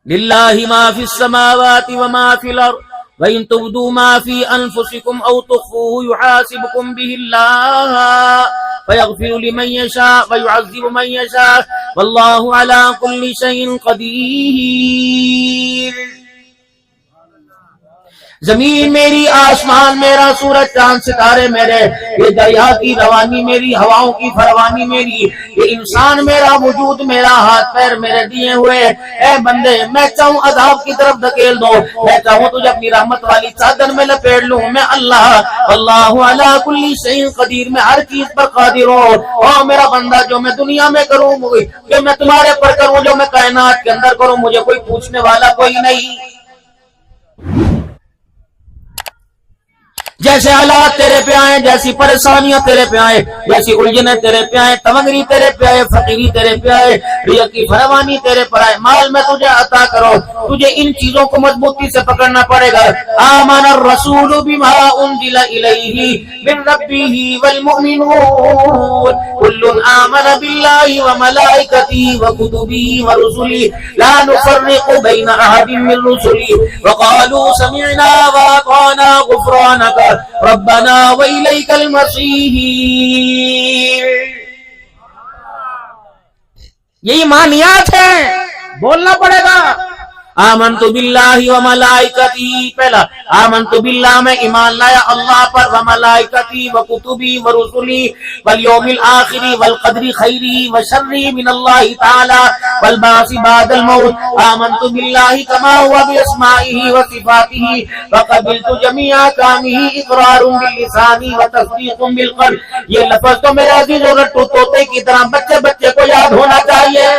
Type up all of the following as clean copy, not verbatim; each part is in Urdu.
للہ ما فی السماوات وما فی الارض وَإِن تُبْدُوا مَا فِي أَنفُسِكُمْ أَوْ تُخْفُوهُ يُحَاسِبْكُم بِهِ اللَّهُ فَيَغْفِرُ لِمَن يَشَاءُ وَيُعَذِّبُ مَن يَشَاءُ وَاللَّهُ عَلَى كُلِّ شَيْءٍ قَدِيرٌ۔ زمین میری، آسمان میرا، سورج چاند ستارے میرے، یہ دریا کی روانی میری، ہواؤں کی فروانی میری، یہ انسان میرا، وجود میرا، ہاتھ پیر میرے دیے ہوئے۔ اے بندے، میں چاہوں عذاب کی طرف دھکیل دو، میں چاہوں تجھے اپنی رحمت والی چادر میں لپیٹ لوں، میں اللہ اللہ علی کل شیء قدیر، میں ہر چیز پر قادر ہوں۔ او میرا بندہ، جو میں دنیا میں کروں، جو میں تمہارے پر کروں، جو میں کائنات کے اندر کروں، مجھے کوئی پوچھنے والا کوئی نہیں۔ جیسے حالات تیرے پہ آئے، جیسی پریشانیاں تیرے پہ آئے، جیسی الجھنیں تیرے پہ آئے، تمنگری تیرے پہ آئے، فقیری تیرے پہ آئے، رزق کی فراوانی تیرے پر آئے، مال میں تجھے عطا کرو، تجھے ان چیزوں کو مضبوطی سے پکڑنا پڑے گا۔ آمن الرسول بما انزل الیہ من ربہ والمؤمنون کل آمن باللہ وملائکتہ وکتبہ ورسلہ لا نفرق بین احد من رسلہ وقالوا سمعنا واطعنا غفرانک ربنا وإلیک المصیر۔ یہ ایمانیات ہیں، بولنا پڑے گا۔ آمنت باللہ وملائکتی، پہلا آمنت باللہ، میں ایمان لایا اللہ پر، وملائکتی وکتبی ورسلی والیوم الآخر والقدر خیری وشری من اللہ تعالی والبعث بعد الموت۔ آمنت باللہ کما ہوا باسمائہ وصفاتہ وقبلت جمیع احکامہ اقرار باللسان وتصدیق بالقلب۔ یہ لفظ تو میرے عزیز اور رٹو طوطے کی طرح بچے بچے کو یاد ہونا چاہیے۔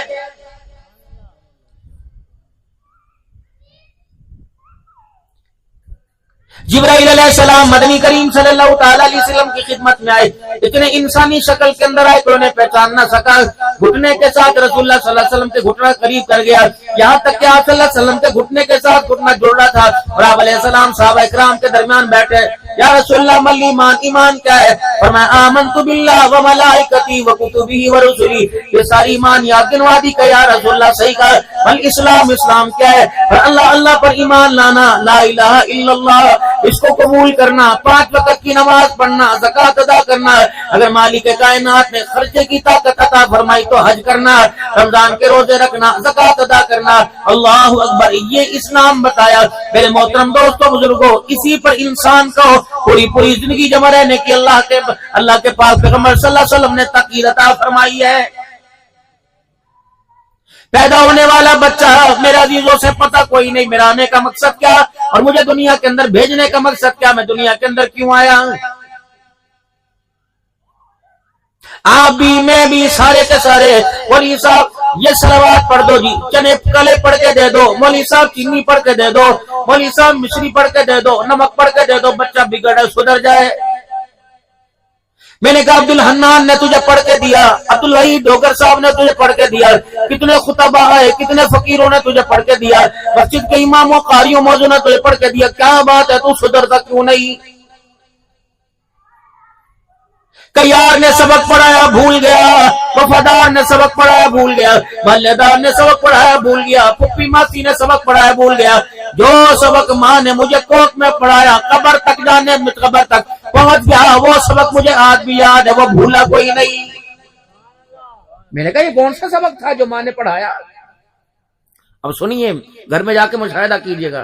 جبرائیل علیہ السلام مدنی کریم صلی اللہ تعالی علیہ وسلم کی خدمت میں آئے، اتنے انسانی شکل کے اندر آئے کہ انہیں پہچان نہ سکا، گھٹنے کے ساتھ رسول اللہ صلی اللہ علیہ وسلم کے گھٹنا قریب کر گیا، یہاں تک کہ آپ صلی اللہ علیہ وسلم کے گھٹنے کے ساتھ گھٹنا جڑ رہا تھا، اور آپ علیہ السلام صحابہ اکرام کے درمیان بیٹھے۔ یا رسول اللہ مل ایمان، ایمان کیا ہے؟ فرمایا آمنت باللہ وملائکتی وکتبہ ورسلہ۔ یہ ساری ایمان یاد گنوا دی کہ یا رسول اللہ صحیح کہا۔ مل اسلام، اسلام کیا ہے؟ اللہ اللہ پر ایمان لانا، لا الہ الا اللہ اس کو قبول کرنا، 5 وقت کی نماز پڑھنا، زکوٰۃ ادا کرنا، اگر مالک کائنات نے خرچے کی طاقت عطا فرمائی تو حج کرنا، رمضان کے روزے رکھنا، زکوٰۃ ادا کرنا۔ اللہ اکبر، یہ اسلام بتایا۔ میرے محترم دوستو بزرگوں، اسی پر انسان کو پوری زندگی جمع رہنے کی اللہ کے پاک پیغمبر صلی اللہ علیہ وسلم نے تاکید عطا فرمائی ہے۔ پیدا ہونے والا بچہ میرے عزیزوں سے پتہ کوئی نہیں، میرا آنے کا مقصد کیا اور مجھے دنیا کے اندر بھیجنے کا مقصد کیا، میں دنیا کے اندر کیوں آیا ہوں۔ آپ بھی، میں بھی، سارے کے سارے۔ مولوی صاحب یہ صلوات پڑھ دو جی، چنے کلے پڑھ کے دے دو، مولوی صاحب چینی پڑھ کے دے دو، مولوی صاحب مشری پڑھ کے دے دو، نمک پڑھ کے دے دو، بچہ بگڑے سدھر جائے۔ میں نے کہا عبدالحنان نے تجھے پڑھ کے دیا، عبدالوحید ڈوگر صاحب نے تجھے پڑھ کے دیا، کتنے خطبہ آئے، کتنے فقیروں نے تجھے پڑھ کے دیا، مسجد کے اماموں قاریوں موضوع نے تجھے پڑھ کے دیا، کیا بات ہے تو سدھرتا کیوں نہیں؟ کیار نے سبق پڑھایا بھول گیا، وفادار نے سبق پڑھایا بھول گیا، محلے دار نے سبق پڑھایا بھول گیا، پھپھی ماسی نے سبق پڑھایا بھول گیا، جو سبق ماں نے مجھے کوکھ میں پڑھایا، قبر تک جانے قبر تک پہنچ گیا، وہ سبق مجھے آج بھی یاد ہے، وہ بھولا کوئی نہیں۔ میں نے کہا یہ کون سا سبق تھا جو ماں نے پڑھایا؟ اب سنیے، گھر میں جا کے مشاہدہ کیجئے گا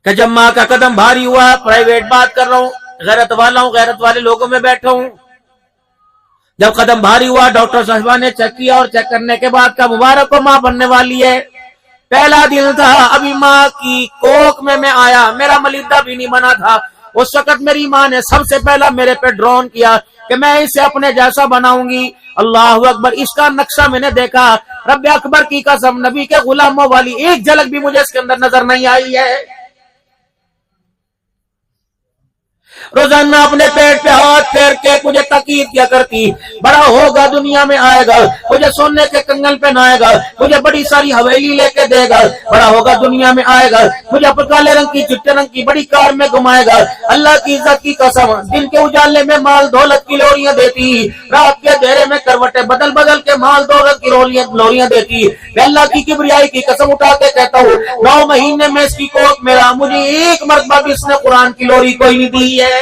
کہ جب ماں کا قدم بھاری ہوا، پرائیویٹ بات کر رہا ہوں، غیرت والا ہوں، غیرت والے لوگوں میں بیٹھا ہوں، جب قدم بھاری ہوا ڈاکٹر صاحبہ نے چیک کیا اور چیک کرنے کے بعد کا مبارک کو ماں بننے والی ہے۔ پہلا دن تھا، ابھی ماں کی کوکھ میں آیا، میرا ملیدہ بھی نہیں بنا تھا، اس وقت میری ماں نے سب سے پہلا میرے پہ ڈرون کیا کہ میں اسے اپنے جیسا بناؤں گی۔ اللہ اکبر، اس کا نقشہ میں نے دیکھا، رب اکبر کی قسم نبی کے غلاموں والی ایک جھلک بھی مجھے اس کے اندر نظر نہیں آئی ہے۔ روزانہ اپنے پیٹ پہ ہاتھ پھیر کے مجھے تاکید کیا کرتی، بڑا ہوگا دنیا میں آئے گا، مجھے سونے کے کنگن پہنائے گا، مجھے بڑی ساری حویلی لے کے دے گا، بڑا ہوگا دنیا میں آئے گا، مجھے کالے رنگ کی چٹے رنگ کی بڑی کار میں گھمائے گا۔ اللہ کی عزت کی قسم، دن کے اجالے میں مال دولت کی لوریاں دیتی، رات کے اندھیرے میں کروٹیں بدل بدل کے مال دولت کی لوریاں دیتی۔ میں اللہ کی کبریائی کی قسم اٹھا کے کہتا ہوں، 9 مہینے میں اس کی کوکھ میں رہا، مجھے ایک مرتبہ بھی اس نے قرآن کی لوری کوئی نہیں دی ہے۔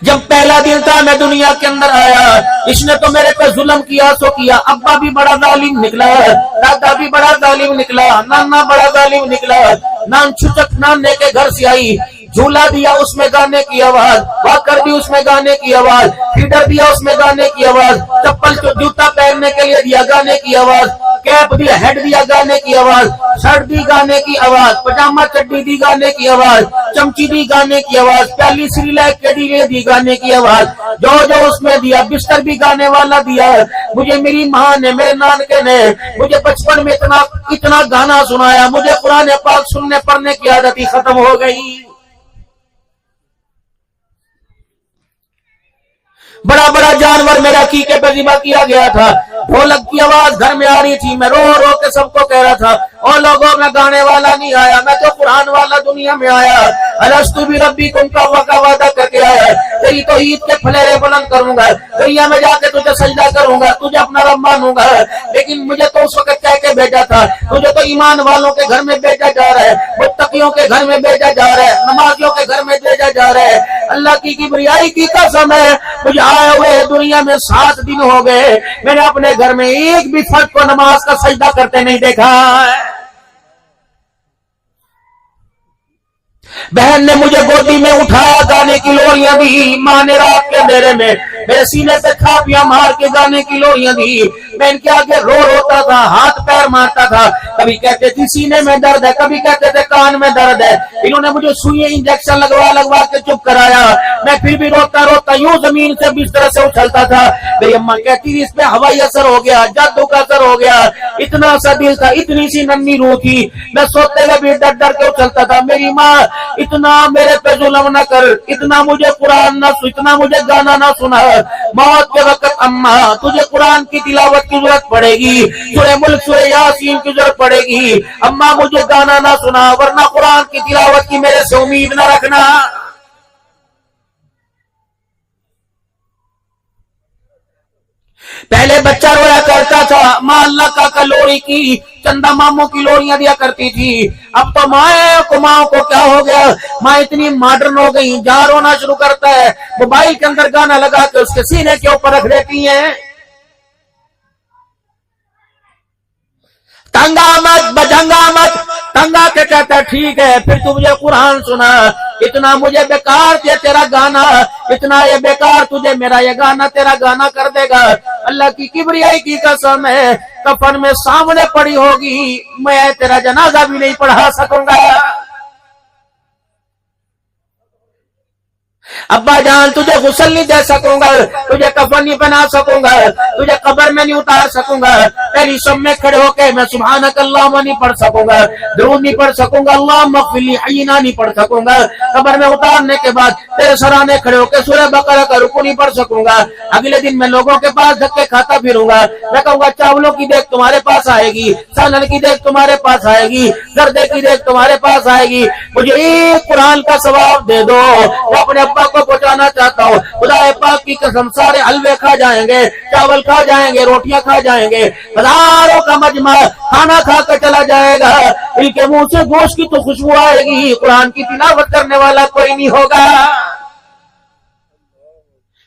جب پہلا دن تھا میں دنیا کے اندر آیا، اس نے تو میرے پہ ظلم کیا سو کیا، ابا بھی بڑا ظالم نکلا، دادا بھی بڑا ظالم نکلا، نانا بڑا ظالم نکلا۔ نان چھچک نانے کے گھر سے آئی، جھولا دیا اس میں گانے کی آواز، واکر بھی اس میں گانے کی آواز، فیڈر دیا اس میں گانے کی آواز، چپل جوتا پہننے کے لیے دیا گانے کی آواز، کیپ دیا، ہیڈ دیا گانے کی آواز، شرٹ دی گانے کی آواز، پجامہ چڈی دی گانے کی آواز، چمچی دی گانے کی آواز، پیالی سریلیک کے دی گانے کی آواز، جو جو اس میں دیا، بستر بھی گانے والا دیا۔ مجھے میری ماں نے، میرے نانکے نے مجھے بچپن میں اتنا گانا سنایا، مجھے قرآن پاک سننے پڑھنے کی عادت ہی ختم ہو گئی۔ بڑا بڑا جانور میرا عقیقے پہ ذبح کیا گیا تھا، ڈھولک کی آواز گھر میں آ رہی تھی، میں رو رو کے سب کو کہہ رہا تھا، اور لوگوں میں گانے والا نہیں آیا، میں تو قرآن والا دنیا میں آیا۔ الستو بربکم کا وعدہ کر کے آیا، تیری توحید کے پھلیرے بلند کروں گا، دنیا میں جا کے تجھے سجدہ کروں گا، تجھے اپنا رب مانوں گا۔ لیکن مجھے تو اس وقت کہہ کے بھیجا تھا، تجھے تو ایمان والوں کے گھر میں بھیجا جا رہا ہے، متقیوں کے گھر میں بھیجا جا رہا ہے، نمازیوں کے گھر میں بھیجا جا رہا ہے۔ اللہ کی کبریائی کی قسم ہے، مجھے آئے ہوئے دنیا میں 7 دن ہو گئے، میں نے اپنے گھر میں ایک بھی فرد کو نماز کا سجدہ کرتے نہیں دیکھا۔ بہن نے مجھے گودی میں اٹھایا، گانے کی لوریاں دی، ماں نے رات کے اندھیرے میں میرے سینے پہ تھاپیاں مار کے گانے کی لوریاں دی، میں ان کے آگے رو روتا تھا، ہاتھ پیر مارتا تھا، کبھی کہتے تھے سینے میں درد ہے، کبھی کہتے تھے کان میں درد ہے، انہوں نے مجھے سوئی انجیکشن لگوا کے چپ کرایا، میں پھر بھی روتا روتا یوں زمین سے بستر سے اچھلتا تھا۔ میری اماں کہتی تھی اس پہ ہوائی اثر ہو گیا، جادو کا اثر ہو گیا، اتنا سا دل تھا، اتنی سی ننھی روح تھی، میں سوتے ہوئے بھی ڈر ڈر کے اچھلتا تھا۔ میری ماں اتنا میرے پہ ظلم نہ کر، اتنا مجھے قرآن نہ اتنا مجھے گانا نہ سنا، موت کے وقت اماں تجھے قرآن کی تلاوت کی ضرورت پڑے گی، سورہ ملک سورہ یاسین کی ضرورت پڑے گی، اماں مجھے گانا نہ سنا، ورنہ قرآن کی تلاوت کی میرے سے امید نہ رکھنا۔ پہلے بچہ رویا کرتا تھا، ماں اللہ کا کلوری کی چندہ ماموں کی لوریاں دیا کرتی تھی، اب تو ماں کو کیا ہو گیا، ماں اتنی ماڈرن ہو گئی، جہاں رونا شروع کرتا ہے موبائل کے اندر گانا لگا کے اس کے سینے کے اوپر رکھ دیتی ہیں۔ تنگا مت بجنگا مت، تنگا کے کہتا ہے ٹھیک ہے، پھر تو مجھے قرآن سنا، اتنا مجھے بیکار دے تیرا گانا، اتنا یہ بیکار تجھے میرا یہ گانا تیرا گانا کر دے گا۔ اللہ کی کبریائی کی قسم ہے، کفن میں سامنے پڑی ہوگی، میں تیرا جنازہ بھی نہیں پڑھا سکوں گا۔ ابا جان تجھے غسل نہیں دے سکوں گا، تجھے کفن نہیں بنا سکوں گا، تجھے قبر میں نہیں اتار سکوں گا، تیری شب میں کھڑے ہو کے میں سبحانک اللہم نہیں پڑھ سکوں گا، درود نہیں پڑھ سکوں گا، اللہم اغفر لی حینا نہیں پڑھ سکوں گا، قبر میں اتارنے کے بعد تیرے سرانے کھڑے ہو کے سورہ بقرہ کا رکوع نہیں پڑھ سکوں گا۔ اگلے دن میں لوگوں کے پاس دھکے کھاتا پھروں گا، میں کہوں گا چاولوں کی دیگ تمہارے پاس آئے گی، سالن کی دیگ تمہارے پاس آئے گی، زردے کی دیگ تمہارے پاس آئے گی، مجھے ایک قرآن کا ثواب دے دو، وہ اپنے ابا کو پہنچانا چاہتا ہوں۔ خدا پاک کی قسم سارے حلوے کھا جائیں گے، چاول کھا جائیں گے، روٹیاں کھا جائیں گے، ہزاروں کا مجمع کھانا کھا کر چلا جائے گا، ان کے منہ سے گوشت کی تو خوشبو آئے گی، قرآن کی تلاوت کرنے والا کوئی نہیں ہوگا۔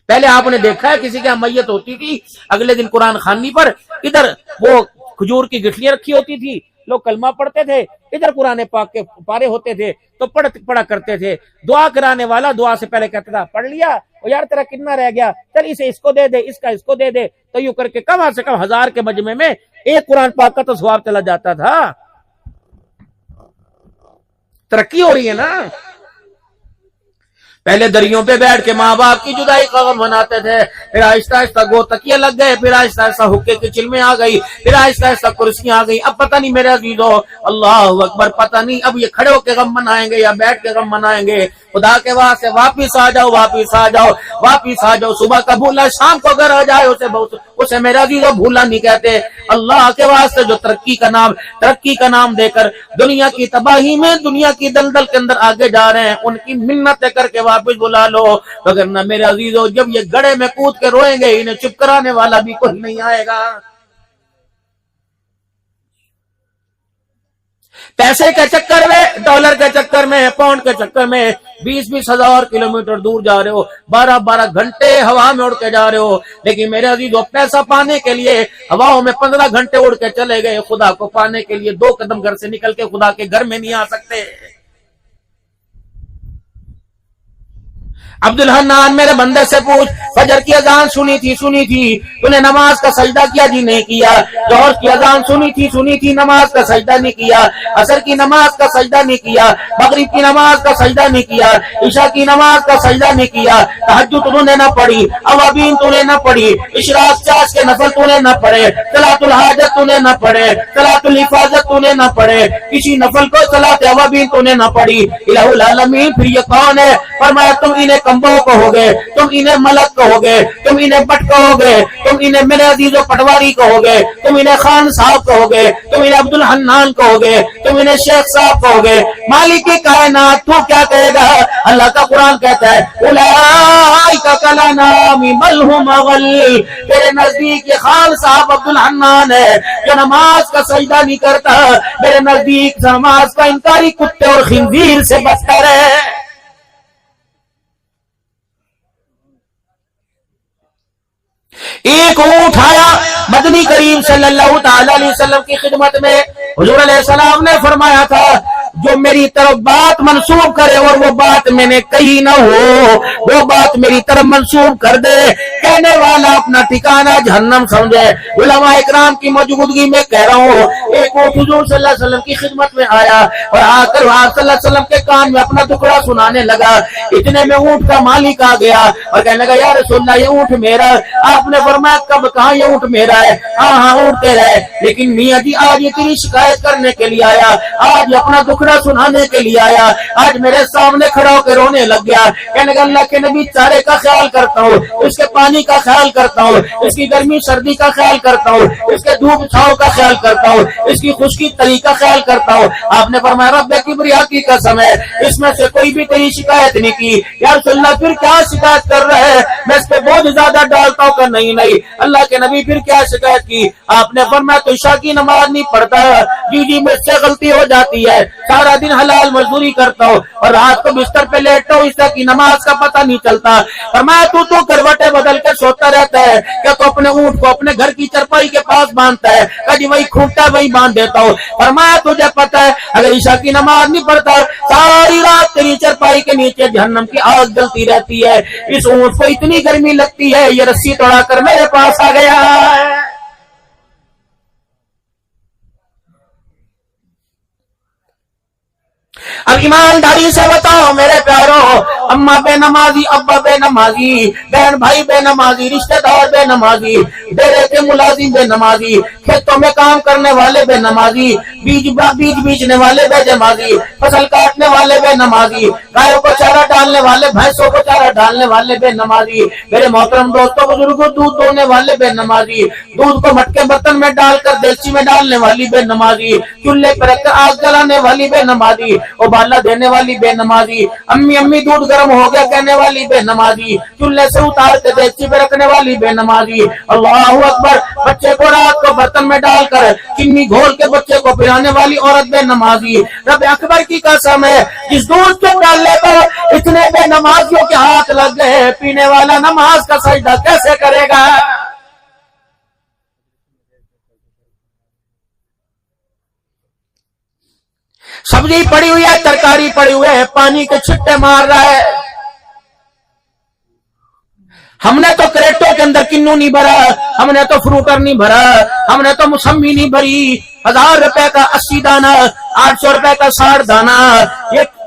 پہلے آپ نے دیکھا ہے کسی کے میت ہوتی تھی، اگلے دن قرآن خوانی پر ادھر وہ کھجور کی گٹھلیاں رکھی ہوتی تھی، لوگ کلمہ پڑھتے تھے، ادھر قرآن پاک کے پارے ہوتے تھے تو پڑھا کرتے تھے، دعا کرانے والا دعا سے پہلے کہتا تھا پڑھ لیا، اور یار تیرا کتنا رہ گیا، چل اسے اس کو دے دے، اس کا اس کو دے دے، تو یوں کر کے کم سے کم 1000 کے مجمع میں ایک قرآن پاک کا تو ثواب چلا جاتا تھا۔ ترقی ہو رہی ہے نا۔ پہلے دریوں پہ بیٹھ کے ماں باپ کی جدائی کا غم مناتے تھے، پھر آہستہ آہستہ گو تکیے لگ گئے، پھر آہستہ آہستہ حقے کی چلمیں آ گئی، پھر آہستہ آہستہ کرسیاں آ گئی. اب پتہ نہیں میرے عزیزو، اللہ اکبر، پتہ نہیں اب یہ کھڑے ہو کے غم منائیں گے یا بیٹھ کے غم منائیں گے. خدا کے واسطے واپس آ جاؤ، واپس آ جاؤ، واپس آ جاؤ. صبح کا بھولا شام کو گھر آ جائے اسے میرا عزیزو بھولا نہیں کہتے. اللہ کے واسطے جو ترقی کا نام دے کر دنیا کی تباہی میں، دنیا کی دلدل کے اندر آگے جا رہے ہیں، ان کی منتیں کر کے واپس بلا لو. وگرنہ میرے عزیزو جب یہ گڑھے میں کود کے روئیں گے، انہیں چپ کرانے والا بھی کوئی نہیں آئے گا. پیسے کے چکر میں، ڈالر کے چکر میں، پاؤنڈ کے چکر میں 20-20 ہزار کلومیٹر دور جا رہے ہو، 12-12 گھنٹے ہوا میں اڑ کے جا رہے ہو. لیکن میرے عزیزو پیسہ پانے کے لیے ہواؤں میں 15 گھنٹے اڑ کے چلے گئے، خدا کو پانے کے لیے 2 قدم گھر سے نکل کے خدا کے گھر میں نہیں آ سکتے. عبدالحنان میرے بندے سے پوچھ، فجر کی اذان سنی تھی تو نے نماز کا سجدہ کیا؟ جی نہیں کیا. ظہر کی اذان سنی تھی نماز کا سجدہ نہیں کیا. عصر کی نماز کا سجدہ نہیں کیا. مغرب کی نماز کا سجدہ نہیں کیا. عشاء کی نماز کا سجدہ نہیں کیا. تہجد تو نے نہ پڑھی، اوابین تو نے نہ پڑھی، اشراق چاش کے نفل تو نے نہ پڑھے، صلاۃ الحاجت تو نے نہ پڑھے، صلاۃ الحفاظت تو نے نہ پڑھے، کسی نفل کو صلاۃ اوابین تو نے نہ پڑھی. الہ العالمین پھر یہ کون ہے؟ فرمایا تم انہیں کمبو کہو گے، تم انہیں ملک کہو گے، تم انہیں بٹ کہو گے، تم انہیں میرے عزیز و پٹواری کہو گے، تم انہیں خان صاحب کہو گے، تم انہیں عبدالحنان کہو گے، تم انہیں شیخ صاحب کہو گے. مالک کائنات تو کیا کہے گا؟ اللہ کا قرآن کہتا ہے اولئک کالانعام بل ھم اضل. تیرے نزدیک یہ خان صاحب عبدالحنان ہے جو نماز کا سجدہ نہیں کرتا، میرے نزدیک نماز کا انکاری کتے اور خنزیر سے بدتر ہے. ایک اونٹ آیا مدنی کریم صلی اللہ تعالی علیہ وسلم کی خدمت میں. حضور علیہ السلام نے فرمایا تھا جو میری طرف بات منسوب کرے اور وہ بات میں نے کہی نہ ہو، وہ بات میری طرف منسوب کر دے، کہنے والا اپنا ٹھکانہ جہنم سمجھے. علماء اکرام کی موجودگی میں کہہ رہا ہوں، ایک اونٹ حضور صلی اللہ علیہ وسلم کی خدمت میں آیا اور آ کر آپ صلی اللہ علیہ وسلم کے کان میں اپنا دکھڑا سنانے لگا. اتنے میں اونٹ کا مالک آ گیا اور کہنے لگا یا رسول اللہ یہ اونٹ میرا. آپ نے فرمایا کب کہا یہ اونٹ میرا ہے؟ ہاں اونٹ تیرا ہے، لیکن میاں جی آج یہ تیری شکایت کرنے کے لیے آیا، آج اپنا دکھڑا سنانے کے لیے آیا، آج میرے سامنے کھڑا ہو کے رونے لگ گیا. کہنے لگا اللہ کے نبی چارے کا خیال کرتا ہوں، اس کے پانی کا خیال کرتا ہوں، اس کی گرمی سردی کا خیال کرتا ہوں، اس کے دھوپ چھاؤں کا خیال کرتا ہوں، اس کی خشکی تری کا خیال کرتا ہوں. آپ نے فرمایا رب کبریا کی قسم ہے اس میں سے کوئی بھی تیری شکایت نہیں کی. یا رسول اللہ پھر کیا شکایت کر رہے ہیں؟ میں اس پہ بہت زیادہ ڈالتا ہوں کہ نہیں اللہ کے نبی پھر کیا شکایت کی؟ آپ نے فرمایا تو عشاء کی نماز نہیں پڑھتا. جی مجھ سے غلطی ہو جاتی ہے، سارا دن حلال مزدوری کرتا ہوں اور رات کو بستر پہ لیٹتا ہوں، عشاء کی نماز کا پتہ نہیں چلتا. فرمایا تو کروٹیں بدل کے سوتا رہتا ہے کیا؟ تو اپنے اونٹ کو اپنے گھر کی چرپائی کے پاس باندھتا ہے کہ جی وہی کھوٹا وہی باندھ دیتا ہوں. فرمایا تجھے پتہ ہے اگر عشاء کی نماز نہیں پڑھتا ساری رات تیری چرپائی کے نیچے جہنم کی آگ جلتی رہتی ہے. اس اونٹ کو اتنی گرمی لگتی ہے یہ رسی توڑا کر میرے پاس آ گیا. اب ایمانداری سے بتاؤ میرے پیاروں، اماں بے نمازی، ابا بے نمازی، بہن بھائی بے نمازی، رشتہ دار بے نمازی، ڈیرے کے ملازم بے نمازی، کھیتوں میں کام کرنے والے بے نمازی، بیج بیچنے والے بے نمازی، فصل کاٹنے والے بے نمازی، گایوں کو چارہ ڈالنے والے، بھینسوں کو چارہ ڈالنے والے بے نمازی، میرے محترم دوستوں بزرگوں دودھ دونے والے بے نمازی، دودھ کو مٹکے برتن میں ڈال کر دیگچی میں ڈالنے والی بے نمازی، چولہے پر رکھ کر آگ جلانے والی بے نمازی، ابالا دینے والی بے نمازی، امی دودھ گرم ہو گیا کہنے والی بے نمازی، چولہے سے اتار کے دیگچی پہ رکھنے والی بے نمازی. اللہ اکبر. بچے کو رات کو برتن میں ڈال کر چینی گھول کے بچے کو پلانے والی عورت بے نمازی. رب اکبر کی قسم ہے جس دودھ کے ڈالنے پر اتنے بے نمازیوں کے ہاتھ لگ گئے، پینے والا نماز کا سجدہ کیسے کرے گا؟ سبزی پڑی ہوئی ہے، ترکاری پڑی ہوئی ہے، پانی کے چھٹے مار رہا ہے. ہم نے تو کریٹوں کے اندر کنو نہیں بھرا، ہم نے تو فروٹر نہیں بھرا، ہم نے تو موسمی نہیں بھری. 1000 روپے کا 80 دانہ، 800 روپے کا 60 دانہ. یہ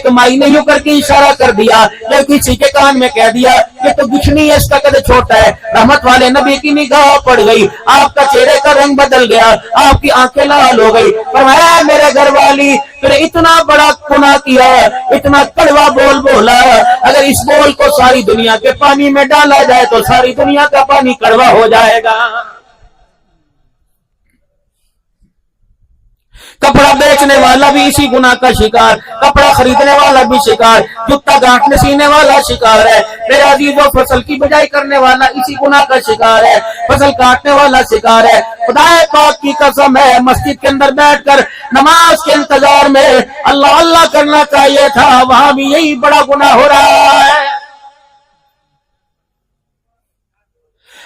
ایک مائی نے یوں کر کے اشارہ کر دیا یا کسی کے کان میں کہہ دیا یہ تو گچھنی ہے، اس کا قد چھوٹا ہے. رحمت والے نبی کی نگاہ پڑ گئی، آپ کا چہرے کا رنگ بدل گیا، آپ کی آنکھیں لال ہو گئی. فرمایا میرے گھر والی تو نے اتنا بڑا گناہ کیا، اتنا کڑوا بول بولا، اگر اس بول کو ساری دنیا کے پانی میں ڈالا جائے تو ساری دنیا کا پانی کڑوا ہو جائے گا. کپڑا بیچنے والا بھی اسی گناہ کا شکار، کپڑا خریدنے والا بھی شکار، جوتا گانٹنے سینے والا شکار ہے. میرے عزیزوں فصل کی بجائی کرنے والا اسی گناہ کا شکار ہے، فصل کاٹنے والا شکار ہے. خدا پاک کی قسم ہے مسجد کے اندر بیٹھ کر نماز کے انتظار میں اللہ اللہ کرنا چاہیے تھا، وہاں بھی یہی بڑا گناہ ہو رہا ہے.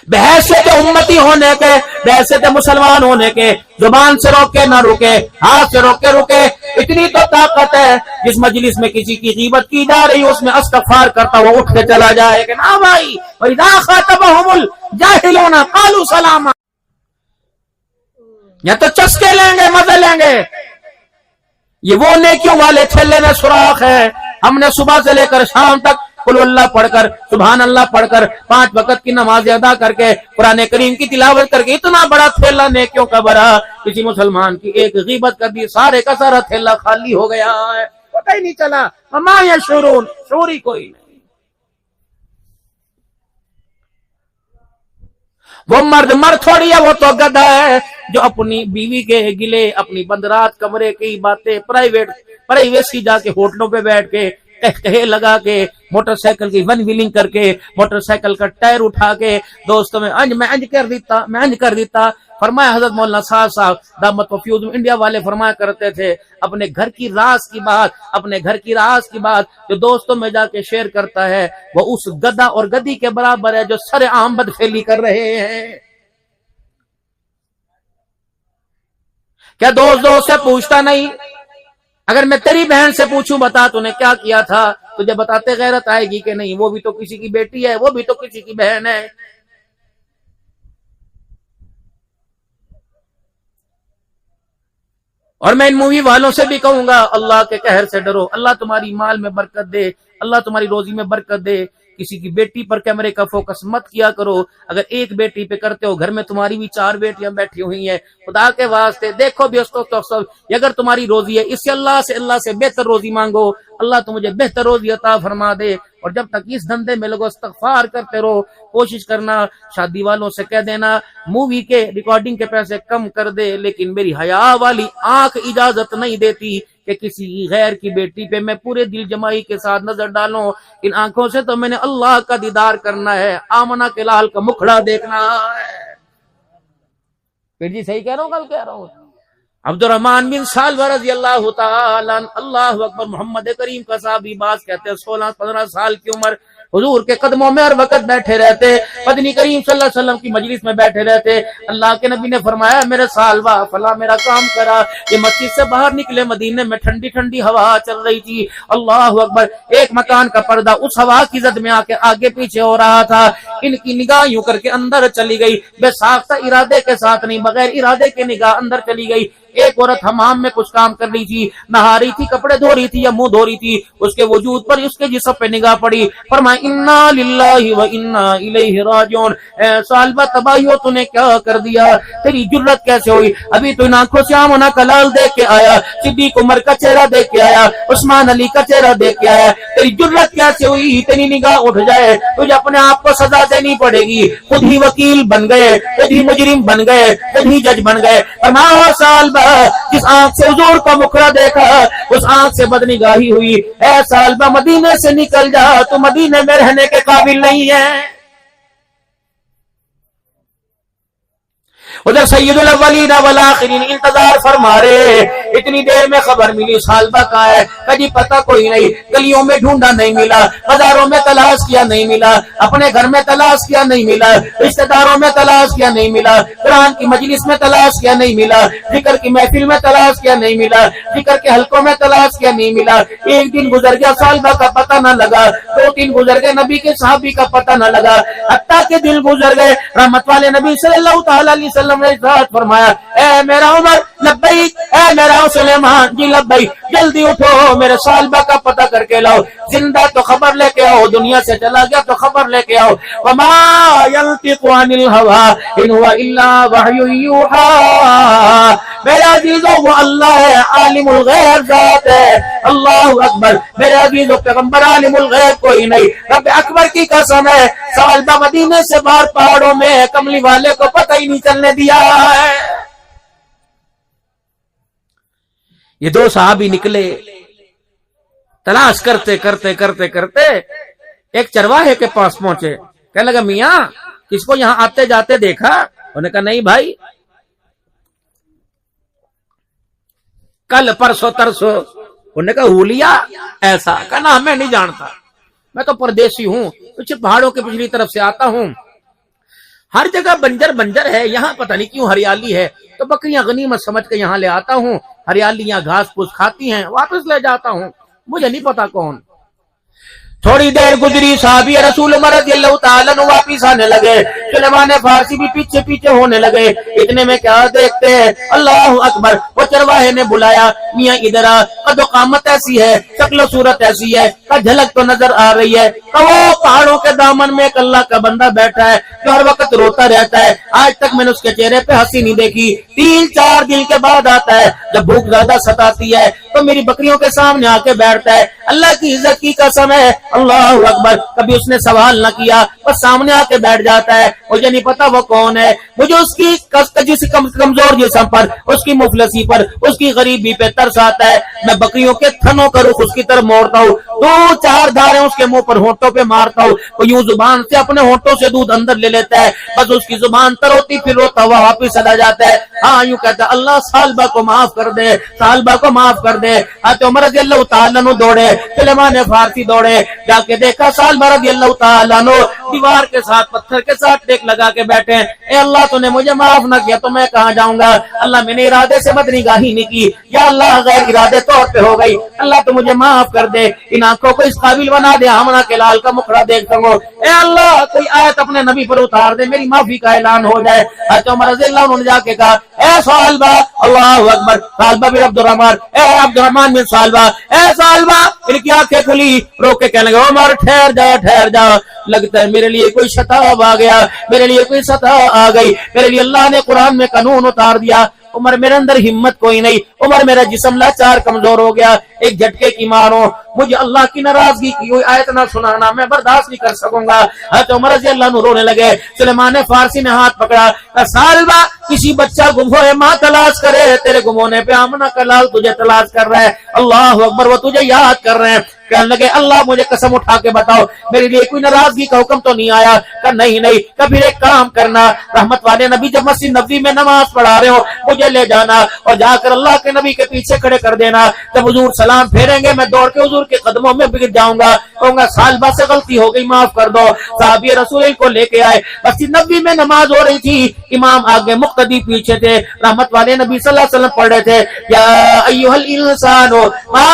بحیثیت امتی ہونے کے، بحیثیت مسلمان ہونے کے، زبان سے روکے نہ رکے، ہاتھ سے روکے رکے. اتنی تو طاقت ہے جس مجلس میں کسی کی غیبت کی جا رہی اس میں استغفار کرتا وہ اٹھ کے چلا جائے کہ نا بھائی وَإِذَا خَاطَبَهُمُ الْجَاهِلُونَ قَالُوا سَلَامًا. یا تو چسکے لیں گے، مزے لیں گے. یہ وہ نیکیوں والے ٹھیلے میں سوراخ ہے. ہم نے صبح سے لے کر شام تک قل اللہ پڑھ کر، سبحان اللہ پڑھ کر، 5 وقت کی نماز ادا کر کے، قرآن کریم کی تلاوت کر کے اتنا بڑا تھیلا نیکیوں کا بھرا، کسی مسلمان کی ایک غیبت کر دی سارے کا سارا تھیلا خالی ہو گیا ہے، پتہ ہی نہیں چلا. وما یشعرون، شعور ہی کوئی نہیں. وہ مرد تھوڑی ہے، وہ تو گدھا ہے جو اپنی بیوی کے گلے، اپنی بندرات کمرے کی باتیں، پرائیویسی جا کے ہوٹلوں پہ بیٹھ کے کہے لگا کے، موٹر سائیکل کی ون ویلنگ کر کے، موٹر سائیکل کا ٹائر اٹھا کے دوستوں میں انج کر دیتا. فرمایا حضرت مولانا صاحب دامت و فیوز انڈیا والے فرمایا کرتے تھے اپنے گھر کی راز کی بات جو دوستوں میں جا کے شیئر کرتا ہے وہ اس گدھا اور گدھی کے برابر ہے جو سر عام بدفعلی کر رہے ہیں. کیا دوست سے پوچھتا نہیں؟ اگر میں تیری بہن سے پوچھوں بتا تو نے کیا کیا تھا، تجھے بتاتے غیرت آئے گی کہ نہیں؟ وہ بھی تو کسی کی بیٹی ہے، وہ بھی تو کسی کی بہن ہے. اور میں ان مووی والوں سے بھی کہوں گا اللہ کے قہر سے ڈرو. اللہ تمہاری مال میں برکت دے، اللہ تمہاری روزی میں برکت دے. کسی کی بیٹی پر کیمرے کا فوکس مت کیا کرو. اگر ایک بیٹی پہ کرتے ہو، گھر میں تمہاری بھی 4 بیٹیاں بیٹھی ہوئی ہیں، خدا کے واسطے دیکھو بھی اس کو. اگر تمہاری روزی ہے اس سے اللہ سے بہتر روزی مانگو، اللہ تو مجھے بہتر روزی عطا فرما دے. اور جب تک اس دھندے میں لوگوں استغفار کرتے رہو. کوشش کرنا شادی والوں سے کہہ دینا مووی کے ریکارڈنگ کے پیسے کم کر دے، لیکن میری حیا والی آنکھ اجازت نہیں دیتی کہ کسی غیر کی بیٹی پہ میں پورے دل جمائی کے ساتھ نظر ڈالوں. ان آنکھوں سے تو میں نے اللہ کا دیدار کرنا ہے، آمنہ کے لال کا مکھڑا دیکھنا ہے. پھر جی صحیح کہہ رہا ہوں، کل کہہ رہا ہوں. عبد الرحمن بن سالوہ رضی اللہ تعالیٰ اللہ اکبر، محمد کریم کا صحابی، باز کہتے ہیں 16-15 سال کی عمر، حضور کے قدموں میں ہر وقت بیٹھے رہتے، مدنی کریم صلی اللہ علیہ وسلم کی مجلس میں بیٹھے رہتے. اللہ کے نبی نے فرمایا میرے سالوہ فلاں میرا کام کرا. یہ مسجد سے باہر نکلے، مدینے میں ٹھنڈی ٹھنڈی ہوا چل رہی تھی. اللہ اکبر، ایک مکان کا پردہ اس ہوا کی زد میں آ کے آگے پیچھے ہو رہا تھا. ان کی نگاہ یوں کر کے اندر چلی گئی، بے ساختہ ارادے کے ساتھ نہیں، بغیر ارادے کے نگاہ اندر چلی گئی. ایک عورت حمام میں کچھ کام کر رہی تھی، نہا رہی تھی، کپڑے دھو رہی تھی یا منہ دھو رہی تھی. اس کے وجود پر، اس کے جسم پہ نگاہ پڑی. فرمایا انا للہ و انا الیہ راجعون. اے سالبہ تباہیو، تو نے کیا کر دیا؟ تیری جرت کیسے ہوئی؟ ابھی تو ان آنکھوں سے آمنہ کا لال دیکھ کے آیا، صدیق عمر کا چہرہ دیکھ کے آیا، عثمان علی کا چہرہ دیکھ کے آیا. تیری جرت کیسے ہوئی؟ تیری نگاہ اٹھ جائے، تجھے اپنے آپ کو سزا دینی پڑے گی. خود ہی وکیل بن گئے، خود ہی مجرم بن گئے، خود ہی جج بن گئے. فرمایا سالبہ جس آنکھ سے حضور کا مکھڑا دیکھا اس آنکھ سے بدنگاہی ہوئی. اے سالبہ مدینے سے نکل جا، تو مدینے میں رہنے کے قابل نہیں ہے. ادھر سید الاولین والآخرین انتظار فرما رہے. اتنی دیر میں خبر ملی سالبہ کا ہے، کبھی پتہ کوئی نہیں. گلیوں میں ڈھونڈا نہیں ملا، بازاروں میں تلاش کیا نہیں ملا، اپنے گھر میں تلاش کیا نہیں ملا، رشتہ داروں میں تلاش کیا نہیں ملا، قرآن کی مجلس میں تلاش کیا نہیں ملا، ذکر کی محفل میں تلاش کیا نہیں ملا، ذکر کے حلقوں میں تلاش کیا نہیں ملا. ایک دن گزر گیا، سالبہ کا پتہ نہ لگا. 2 دن گزر گئے، نبی کے صحابی کا پتہ نہ لگا. حتیٰ کہ دن گزر گئے، رحمت والے نبی صلی اللہ تعالی علیہ وسلم نے ارشاد فرمایا اے میرا عمر لبیک، اے میرا سلیمان جی لبیک، جلدی اٹھو میرے صالبہ کا پتہ کر کے لاؤ، زندہ تو خبر لے کے آؤ، دنیا سے چلا گیا تو خبر لے کے آؤ۔ وما ينطق عن الهوى ان هو الا وحی یوحی، میرے عزیزوں وہ اللہ ہے، عالم الغیب ذات ہے، اللہ اکبر، میرے عزیزوں پیغمبر عالم الغیب کوئی نہیں، رب اکبر کی قسم ہے، صالبہ مدینے سے باہر پہاڑوں میں کملی والے کو پتہ ہی نہیں چلنے دیا ہے۔ یہ دو صحابی نکلے، تلاش کرتے کرتے کرتے کرتے ایک چرواہے کے پاس پہنچے، کہنے لگا میاں کس کو یہاں آتے جاتے دیکھا؟ انہوں نے کہا نہیں بھائی، کل پرسوں ترسو۔ انہوں نے کہا ہولیا ایسا؟ کہا نا میں نہیں جانتا، میں تو پردیسی ہوں، کچھ پہاڑوں کے پچھلی طرف سے آتا ہوں، ہر جگہ بنجر بنجر ہے، یہاں پتہ نہیں کیوں ہریالی ہے، تو بکریاں غنیمت سمجھ کے یہاں لے آتا ہوں، ہریالی یہاں گھاس پھوس کھاتی ہیں، واپس لے جاتا ہوں، مجھے نہیں پتا کون۔ تھوڑی دیر گزری، صحابی رسول عمر رضی اللہ تعالیٰ عنہ واپس آنے لگے، سلیمان فارسی بھی پیچھے پیچھے ہونے لگے، اتنے میں کیا دیکھتے ہیں، اللہ اکبر، وہ چرواہے نے بلایا، میاں ادھر آ، قد و قامت ایسی ہے، شکل و صورت ایسی ہے، جھلک تو نظر آ رہی ہے، تو وہ پہاڑوں کے دامن میں ایک اللہ کا بندہ بیٹھا ہے جو ہر وقت روتا رہتا ہے، آج تک میں نے اس کے چہرے پہ ہنسی نہیں دیکھی، 3-4 دن کے بعد آتا ہے، جب بھوک زیادہ ستاتی ہے تو میری بکریوں کے سامنے آ کے بیٹھتا ہے، اللہ کی عزت کی قسم ہے، اللہ اکبر، کبھی اس نے سوال نہ کیا، بس سامنے آ کے بیٹھ جاتا ہے، مجھے نہیں پتا وہ کون ہے، مجھے اس کی کمزور جسم پر، اس کی مفلسی پر، اس کی غریبی پہ ترس آتا ہے، میں بکریوں کے تھنوں کا رخ اس کی طرف موڑتا ہوں، 2-4 دھاریں اس کے منہ پر ہونٹوں پہ مارتا ہوں، وہ یوں زبان سے اپنے ہونٹوں سے دودھ اندر لے لیتا ہے، بس اس کی زبان تر ہوتی پھر روتا ہوا واپس چلا جاتا ہے، ہاں یوں کہتا ہے اللہ صالبہ کو معاف کر دے، صالبہ کو معاف کر دے۔ حضرت عمر رضی اللہ تعالیٰ عنہ دوڑے، سلیمان فارسی دوڑے، جا کے دیکھا صالبہ رضی اللہ تعالیٰ عنہ دیوار کے ساتھ پتھر کے ساتھ ٹیک لگا کے بیٹھے ہیں، اے اللہ تو نے مجھے معاف نہ کیا تو میں کہاں جاؤں گا، اللہ میں نے ارادے سے بدنگاہی نہیں کی، یا اللہ غیر ارادے طور پہ ہو گئی، اللہ تو مجھے معاف کر دے، ان آنکھوں کو اس قابل بنا دے آمنہ کے لال کا مکھڑا دیکھ سکوں، اے اللہ کوئی آیت اپنے نبی پر اتار دے، میری معافی کا اعلان ہو جائے۔ حضرت عمر رضی اللہ عنہ نے جا کے کہا اے صالبہ، اللہ اکبر، صالبہ بن عبد الرحمن، اے عبد الرحمن بن صالبہ، اے صالبہ، ان کی آنکھیں کھلی، رو کے کہنے لگا عمر ٹھہر جا ٹھہر جا، لگتا ہے میرے لیے کوئی شتاب آ گیا، میرے لیے کوئی سطح آ گئی، میرے لیے اللہ نے قرآن میں قانون اتار دیا۔ عمر میرے اندر ہمت کوئی نہیں، عمر میرا جسم لاچار کمزور ہو گیا، ایک جھٹکے کی مارو، مجھے اللہ کی ناراضگی کی کوئی آیت نہ سنانا، میں برداشت نہیں کر سکوں گا۔ حضرت عمر رضی اللہ عنہ رونے لگے، سلیمان فارسی نے ہاتھ پکڑا، صالبہ کسی بچہ گم ہوئے ماں تلاش کرے، تیرے گم ہونے پہ آمنہ کا لال تجھے تلاش کر رہا ہے، اللہ اکبر، وہ تجھے یاد کر رہے ہیں۔ کہنے لگے اللہ مجھے قسم اٹھا کے بتاؤ میرے لیے کوئی ناراضگی کا حکم تو نہیں آیا؟ کہ نہیں نہیں، کبھی ایک کام کرنا، رحمت والے نبی جب مسجد نبوی میں نماز پڑھا رہے ہو مجھے لے جانا اور جا کر اللہ کے نبی کے پیچھے کھڑے کر دینا، جب حضور سلام پھیریں گے میں دوڑ کے حضور کے قدموں میں گر جاؤں گا، کہوں گا صالبہ سے غلطی ہو گئی معاف کر دو۔ صحابی رسول کو لے کے آئے، مسجد نبوی میں نماز ہو رہی تھی، امام آگے مقتدی پیچھے تھے، رحمت والے نبی صلی اللہ علیہ وسلم پڑھ رہے تھے یا ایھا الانسان ما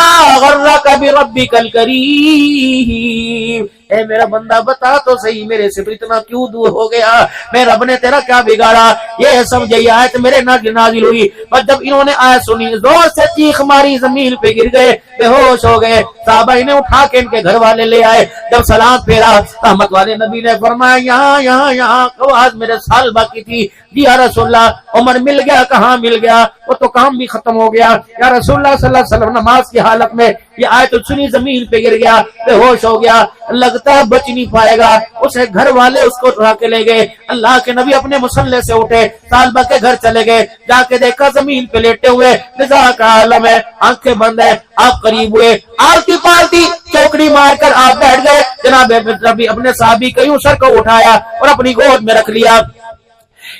غرک بربک الکریم، اے میرا بندہ بتا تو صحیح میرے سے اتنا کیوں دور ہو گیا، میں رب نے تیرا کیا بگاڑا؟ یہ سمجھے یہ آیت میرے نازل ہوئی، بس جب انہوں نے آیت سنی زور سے چیخ ماری، زمین پہ گر گئے، بے ہوش ہو گئے، صحابہ انہیں اٹھا کے ان کے گھر والے لے آئے، جب سلام پھیرا رحمت والے نبی نے فرمایا یہاں یہاں یہاں، آواز میرے صالبہ کی تھی، جی یا رسول اللہ، عمر مل گیا؟ کہاں مل گیا؟ وہ تو کام بھی ختم ہو گیا، یا رسول اللہ صلی اللہ علیہ وسلم نماز کی حالت میں یہ آیت سنی، زمین پہ گر گیا، بے ہوش ہو گیا، لگتا ہے بچ نہیں پائے گا، اسے گھر والے اس کو اٹھا کے لے گئے، اللہ کے نبی اپنے مصلے سے اٹھے، صالبہ کے گھر چلے گئے، جا کے دیکھا زمین پہ لیٹے ہوئے نزا کا عالم ہے، آنکھیں بند ہے، آپ قریب ہوئے، آلتی پالتی چوکڑی مار کر آپ بیٹھ گئے، جناب نبی اپنے صحابی کا یوں سر کو اٹھایا اور اپنی گود میں رکھ لیا،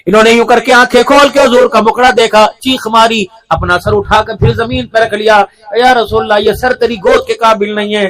انہوں نے یوں کر کے آنکھیں کھول کے حضور کا مکڑا دیکھا، چیخ ماری، اپنا سر اٹھا کر پھر زمین پر رکھ لیا، یا رسول اللہ یہ سر تیری گود کے قابل نہیں ہے،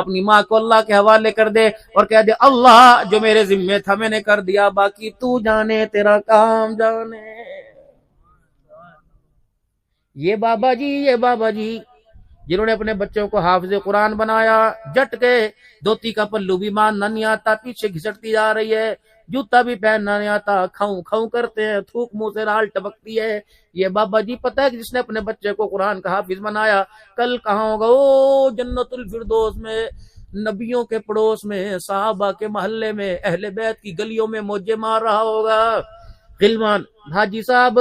اپنی ماں کو اللہ کے حوالے کر دے اور کہہ دے اللہ جو میرے ذمے تھا میں نے کر دیا، باقی تو جانے، تیرا کام جانے۔ یہ بابا جی جنہوں نے اپنے بچوں کو حافظ قرآن بنایا، جٹ کے دھوتی کا پلو بھی ماننا نہیں آتا، پیچھے گھسٹتی جا رہی ہے، جوتا بھی پہننا نہیں آتا، کھاؤں کھاؤں کرتے ہیں، تھوک منہ سے رال ٹپکتی ہے۔ یہ بابا جی پتہ ہے کہ جس نے اپنے بچے کو قرآن کا حافظ بنایا کل کہاں ہوگا؟ او جنت الفردوس میں، نبیوں کے پڑوس میں، صحابہ کے محلے میں، اہل بیت کی گلیوں میں موجے مار رہا ہوگا۔ غلمان حاجی صاحب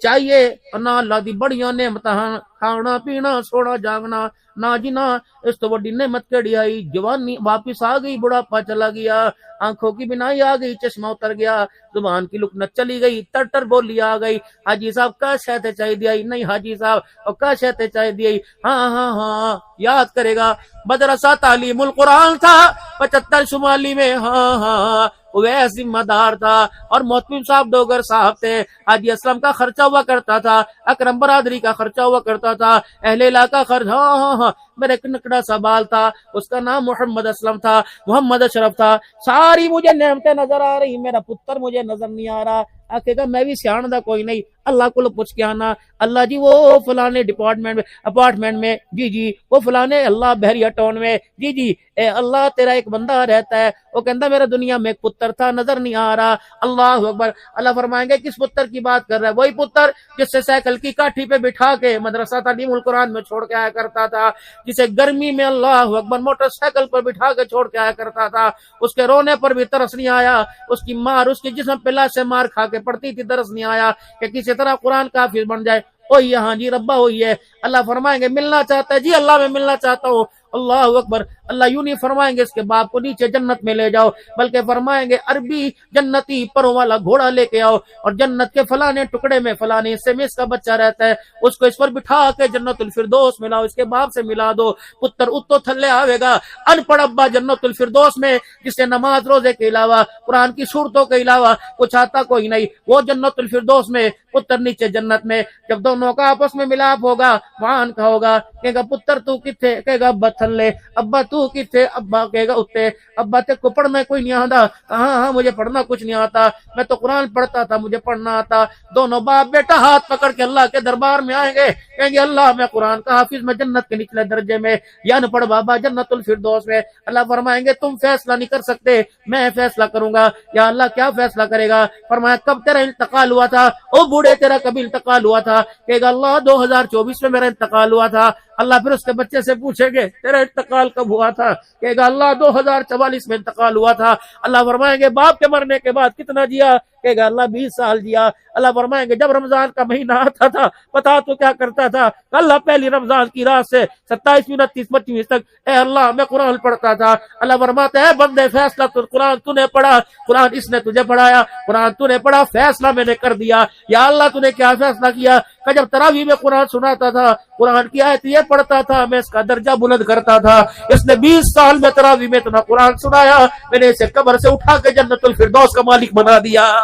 چاہیے نہ اللہ دی بڑیاں نعمتاں، کھانا پینا سونا جاگنا، نہ جی نہ اس تو بڑی نعمت کیڑی آئی؟ جوانی واپس آ گئی، بڑھاپا چلا گیا، آنکھوں کی بینائی آ گئی، چشمہ اتر گیا، زبان کی لکنت چلی گئی، ٹر بولی آ گئی۔ حاجی صاحب کا شہتے چاہیے دیا نہیں حاجی صاحب اور کا شہتے چاہیے دیا؟ ہاں یاد کرے گا، مدرسہ تعلیم القرآن تھا 75 شمالی میں، ہاں وہ ذمہ دار تھا، اور محتمم صاحب ڈوگر صاحب تھے، حاجی اسلم کا خرچہ ہوا کرتا تھا، اکرم برادری کا خرچہ ہوا کرتا تھا، اہل علاقہ خرچ، ہاں میرے ایک نکڑا سا بال تھا، اس کا نام محمد اسلم تھا، محمد اشرف تھا، ساری مجھے نعمتیں نظر آ رہی، میرا پتر مجھے نظر نہیں آ رہا۔ آکے گا میں بھی سیاح دا کوئی نہیں، اللہ کو پوچھ کے آنا، اللہ جی وہ فلانے ڈپارٹمنٹ میں اپارٹمنٹ میں، جی وہ فلانے اللہ بحریہ ٹاؤن میں، جی اے اللہ تیرا ایک بندہ رہتا ہے، وہ کہندا میرا دنیا میں ایک پتر تھا نظر نہیں آ رہا۔ اللہ اکبر۔ اللہ فرمائیں گے کس پتر کی بات کر رہا ہے؟ وہی پتر جس سے سائیکل کی کاٹھی پہ بٹھا کے مدرسہ تعلیم القرآن میں چھوڑ کے آیا کرتا تھا، جسے گرمی میں اللہ اکبر موٹر سائیکل پر بٹھا کے چھوڑ کے آیا کرتا تھا، اس کے رونے پر بھی ترس نہیں آیا، اس کی مار اس کے جسم پہ لاش سے مار کھا کے پڑتی تھی، درس نہیں آیا کہ کسی طرح قرآن کا حافظ بن جائے۔ وہی ہاں جی ربا ہوئی ہے۔ اللہ فرمائیں گے ملنا چاہتا ہے؟ جی اللہ میں ملنا چاہتا ہوں۔ اللہ اکبر۔ اللہ یوں نہیں فرمائیں گے اس کے باپ کو نیچے جنت میں لے جاؤ، بلکہ فرمائیں گے عربی جنتی پروں والا گھوڑا لے کے آؤ، اور جنت کے فلانے ٹکڑے میں فلانے حصے میں اس کا بچہ رہتا ہے، اس کو اس پر بٹھا کے جنت الفردوس میں لاؤ، اس کے باپ سے ملا دو۔ پتر اتو تھلے آوے گا، ان پڑھ ابا جنت الفردوس میں، جس سے نماز روزے کے علاوہ قرآن کی صورتوں کے علاوہ کچھ آتا کوئی نہیں، وہ جنت الفردوس میں، پتر نیچے جنت میں۔ جب دونوں کا آپس میں ملاپ ہوگا، وہاں کا ہوگا، کہے گا پتر تو کتھے؟ کہے گا ابا تھلے۔ ابا تو کتھے؟ ابا کہے گا اتے۔ ابا تے کو پڑھنا کوئی نہیں آتا؟ ہاں مجھے پڑھنا کچھ نہیں آتا، میں تو قرآن پڑھتا تھا، مجھے پڑھنا آتا۔ دونوں باپ بیٹا ہاتھ پکڑ کے اللہ کے دربار میں آئیں گے، کہیں گے اللہ میں قرآن کا حافظ، میں جنت کے نچلے درجے میں، یا نہ پڑھ بابا جنت الفردوس میں۔ اللہ فرمائیں گے تم فیصلہ نہیں کر سکتے، میں فیصلہ کروں گا۔ یا اللہ کیا فیصلہ کرے گا؟ فرمایا کب تیرا انتقال ہوا تھا؟ او بوڑھے تیرا کبھی انتقال ہوا تھا؟ کہے گا اللہ 2024 میں میرا انتقال ہوا تھا۔ اللہ پھر اس کے بچے سے پوچھیں گے تیرا انتقال کب ہوا تھا؟ کہے گا اللہ 2044 میں انتقال ہوا تھا۔ اللہ فرمائیں گے باپ کے مرنے کے بعد کتنا جیا؟ کہے گا اللہ 20 سال جیا۔ اللہ فرمائیں گے جب رمضان کا مہینہ آتا تھا پتا تو کیا کرتا تھا؟ اللہ پہلی رمضان کی رات سے 27 29 25 تک اے اللہ میں قرآن پڑھتا تھا۔ اللہ فرماتا ہے بندے فیصلہ تو قرآن تو نے پڑھا، قرآن اس نے تجھے پڑھایا، قرآن تو نے پڑھا، فیصلہ میں نے کر دیا۔ یا اللہ تو نے کیا فیصلہ کیا؟ کہ جب تراویح میں قرآن سناتا تھا، قرآن کی آیت یہ پڑھتا تھا، میں اس کا درجہ بلند کرتا تھا۔ اس نے 20 سال میں تراویح میں اتنا قرآن سنایا، میں نے اسے قبر سے اٹھا کے جنت الفردوس کا مالک بنا دیا۔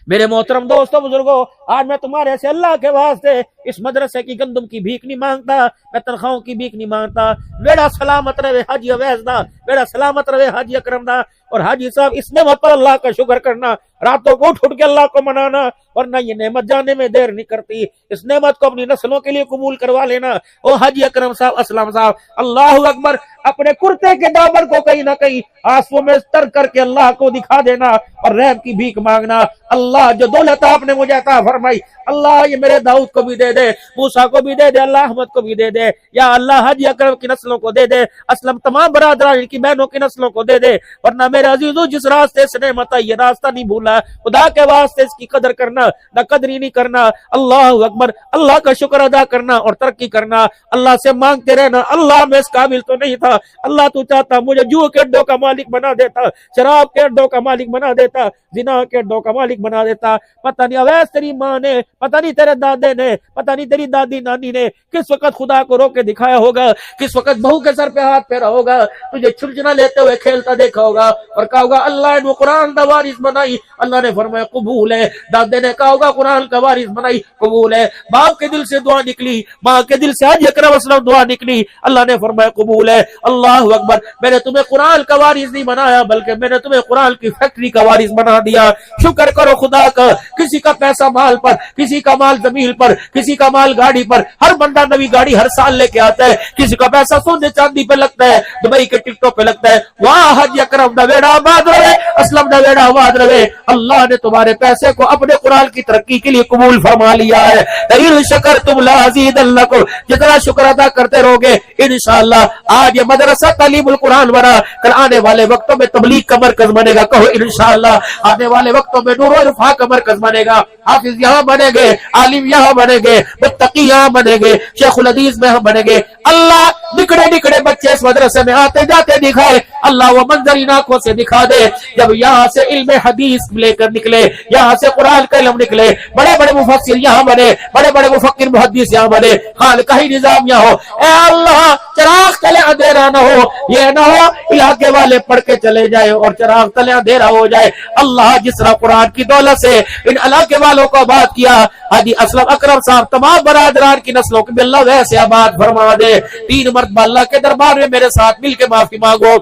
میرے محترم دوستوں بزرگوں، آج میں تمہارے سے اللہ کے واسطے اس مدرسے کی گندم کی بھیک نہیں مانگتا، میں تنخواہوں کی بھیک نہیں مانگتا۔ بیڑا سلامت رہے حاجی اویس دا، بیڑا سلامت رہے حاجی اکرم دا۔ اور حاجی صاحب اس نعمت پر اللہ کا شکر کرنا، راتوں کو اٹھ کے اللہ کو منانا، ورنہ یہ نعمت جانے میں دیر نہیں کرتی۔ اس نعمت کو اپنی نسلوں کے لیے قبول کروا لینا۔ او حاجی اکرم صاحب، اسلم صاحب، اللہ اکبر، اپنے کرتے کے دامن کو کہیں نہ کہیں آنسوؤں میں تر کر کے اللہ کو دکھا دینا اور رحم کی بھیک مانگنا۔ اللہ جو دولت آپ نے مجھے عطا فرمائی، اللہ یہ میرے داؤد کو بھی دے دے، موسیٰ کو بھی دے دے، اللہ احمد کو بھی دے دے، یا اللہ حاجی اکرم کی نسلوں کو دے دے، اسلم تمام برادران کی بہنوں کی نسلوں کو دے دے۔ ورنہ میرے عزیزو جس راستے سے نعمت آئی یہ راستہ نہیں بھولا، خدا کے واسطے اس کی قدر کرنا، نہ قدری نہیں کرنا۔ اللہ اکبر، اللہ کا شکر ادا کرنا اور ترقی کرنا، اللہ سے مانگتے رہنا۔ اللہ میں اس قابل تو نہیں تھا، اللہ تو چاہتا مجھے جوع کے اڈوں کا مالک بنا دیتا، شراب کے اڈوں کا مالک بنا دیتا، زنا کے اڈوں کا مالک بنا دیتا۔ پتہ نہیں اویس تیری ماں نے، پتہ نہیں تیرے دادے نے، پتہ نہیں تیری دادی نانی نے کس وقت خدا کو رو کے دکھایا ہوگا، کس وقت بہو کے سر پہ ہاتھ پھیرا ہوگا، تجھے چھنچنا لیتے ہوئے کھیلتا دیکھا ہوگا، اور کہا ہوگا اللہ نے قرآن کا وارث بنائی، اللہ نے فرمایا قبول ہے۔ دادے نے کہا ہوگا قرآن کا وارث بنائی، قبول ہے۔ باپ کے دل سے دعا نکلی، ماں کے دل سے حج اکرم وسلم دعا نکلی، اللہ نے فرمایا قبول ہے۔ اللہ اکبر، میں نے تمہیں قرآن کا وارث نہیں بنایا بلکہ میں نے تمہیں قرآن کی فیکٹری کا وارث بنا دیا۔ شکر کرو خدا کا، کسی کا پیسہ مال پر، کسی کا مال زمین پر، کسی کا مال گاڑی پر، ہر بندہ نئی گاڑی ہر سال لے کے آتا ہے، کسی کا پیسہ سونے چاندی پہ لگتا ہے، دبئی کے ٹکٹوں پہ لگتا ہے۔ واہ حج اکرم دا بیڑا آباد رہے، اسلم دا بیڑا آباد رہے، اللہ نے تمہارے پیسے کو اپنے قرآن کی ترقی کے لیے قبول فرما لیا ہے۔ اِن شکرتم لازیدنکم، جتنا شکر ادا کرتے رہو گے انشاءاللہ۔ آج یہ مدرسہ تعلیم القرآن بنا، کل آنے والے وقتوں میں تبلیغ کا مرکز بنے گا، کہو انشاءاللہ۔ آنے والے وقتوں میں نور و عرفان کا مرکز بنے گا، حافظ یہاں بنے گے، عالم یہاں بنے گے، متقی یہاں بنے گے، شیخ الحدیث میں ہم بنے گے۔ اللہ نکڑے نکڑے بچے اس مدرسے میں آتے جاتے دکھائے، اللہ وہ منظر ان آنکھوں سے دکھا دے جب یہاں سے علم حدیث لے کر نکلے، یہاں سے قرآن کا علم نکلے، بڑے بڑے مفسر یہاں بنے، بڑے بڑے مفکر محدث یہاں بنے، خانقاہی نظام یہاں ہو۔ اے اللہ چراغ تلے اندھیرا نہ ہو، یہ نہ ہو علاقے والے پڑھ کے چلے جائے اور چراغ تلے اندھیرا ہو جائے۔ اللہ جس طرح قرآن کی دولت سے ان علاقے والوں کو آباد کیا، حاجی اسلم اکرم صاحب تمام برادران کی نسلوں کو بھی اللہ ویسے آباد فرما دے۔ 3 مرتبہ اللہ کے دربار میں میرے ساتھ مل کے معافی مانگو۔